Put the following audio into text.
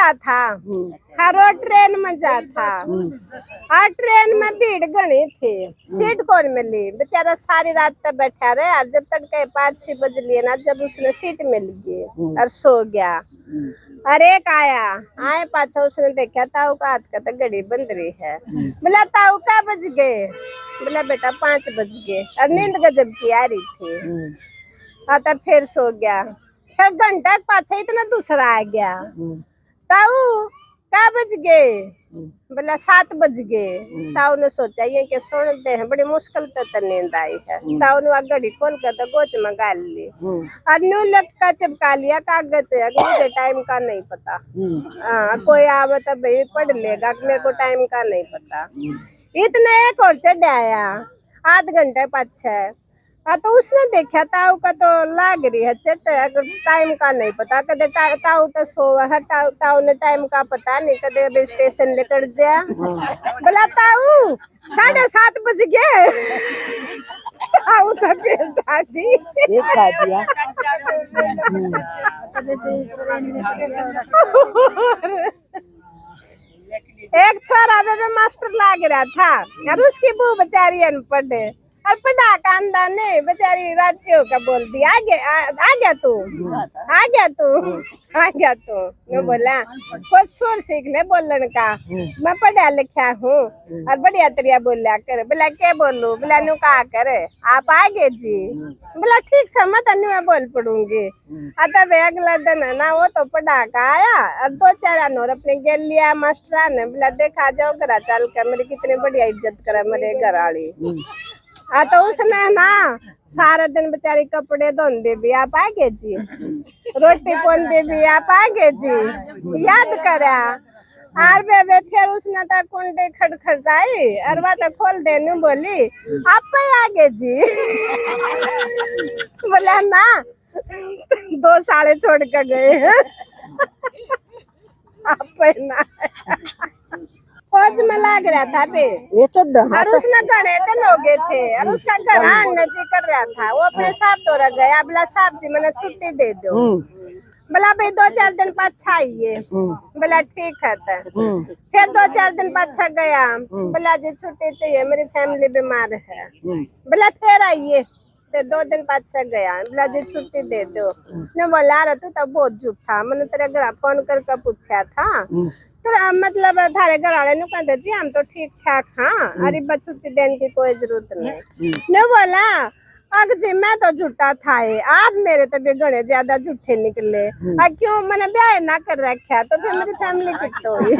जा था। हरो ट्रेन में जा था। हाँ ट्रेन में भीड़ घनी थी, सीट कौन मिली। बेचारा सारी रात तक बैठा रहे और जब तक कहे 5-6 बज लिए ना, जब उसने सीट मिल गई और सो गया। अरे एक आए पाछा, उसने देखा ताऊ का हाथ का तो घड़ी बंद रही है। बोला ताऊ का बज गए। बोला बेटा 5 बज गए। और नींद गजब की आ रही थी। आता फिर सो गया। फिर घंटा पाछा इतना दूसरा आ गया। ताऊ क्या बज गए। बोला 7 बज गए। ताऊ ने सोचा ये कि सोते हैं, बड़ी मुश्किल से नींद आई है। ताऊ ने घड़ी खोल कर तो गोच में गाल ली और न्यू लग का चिपका लिया कागज। मुझे टाइम का नहीं पता। कोई आवे तो भाई पढ़ लेगा, मेरे को टाइम का नहीं पता। इतने एक और चढ़ आया आध घंटे पाछे। तो उसने देखा ताऊ का तो लाग रही है चट, अगर टाइम का नहीं पता। कदे ताऊ तो सोवा है, ताऊ ने टाइम का पता नहीं। कदे स्टेशन लेकर जा। बोला ताऊ 7:30 बज गए। ताऊ तो फिर दादी एक छोरा में मास्टर लाग रहा था और उसकी बहू बेचारी अनपढ़ है और पढ़ा कांदा ने बेचारी राज्यों का बोल दिया। आ गया तू। मैं बोला कुछ सुर सीख ले बोलन का, मैं पढ़ा लिखा हूँ और बढ़िया तरिया बोलिया कर। बोला क्या बोलू। बोला नु कहा करे आप आगे जी। बोला ठीक समझ अन्य मैं बोल पड़ूंगी। तब अगला दिन है ना, वो तो पढ़ा का आया और 2-4 और अपने गेल लिया मास्टर ने। बोला देखा जाओ घर चल कर मेरी कितनी बढ़िया इज्जत करे मेरे घर वाली। तो उसने ना सारा दिन बेचारी कपड़े धोंदे भी आप आगे जी, रोटी पोंदे भी आप आगे जी, याद करा। और बेबे फिर उसने तो कुंडे खटखटाई और वह तो खोल देने बोली आप आगे जी। बोला ना 2 साले छोड़ के गए हैं। आप ना फौज में लाग रहा था बे और उसने गणे दिन हो गए थे और उसका घर नजी कर रहा था। वो अपने साहब तो रह गया। बोला साहब जी मैंने छुट्टी दे दो। बोला भाई 2-4 दिन पाछा आइए। बोला ठीक है। फिर 2-4 दिन पाछा गया। बोला जी छुट्टी चाहिए मेरी फैमिली बीमार है। बोला फिर आइए। फिर 2 दिन पाछा गया। बोला जी छुट्टी दे दो। ने बोला अरे तू तो बहुत झूठा, मैंने तेरे घर फोन करके पूछा था मतलब थारे घर वाले नु कहते जी हम तो ठीक ठाक। हाँ अरे छुट्टी देने की कोई जरूरत नहीं। ने बोला अग जी मैं तो झूठा था, आप मेरे तो भी घने ज्यादा झूठे निकले। क्यों मैंने ब्याह ना कर रखा तो फिर मेरी फैमिली कितनी हुई।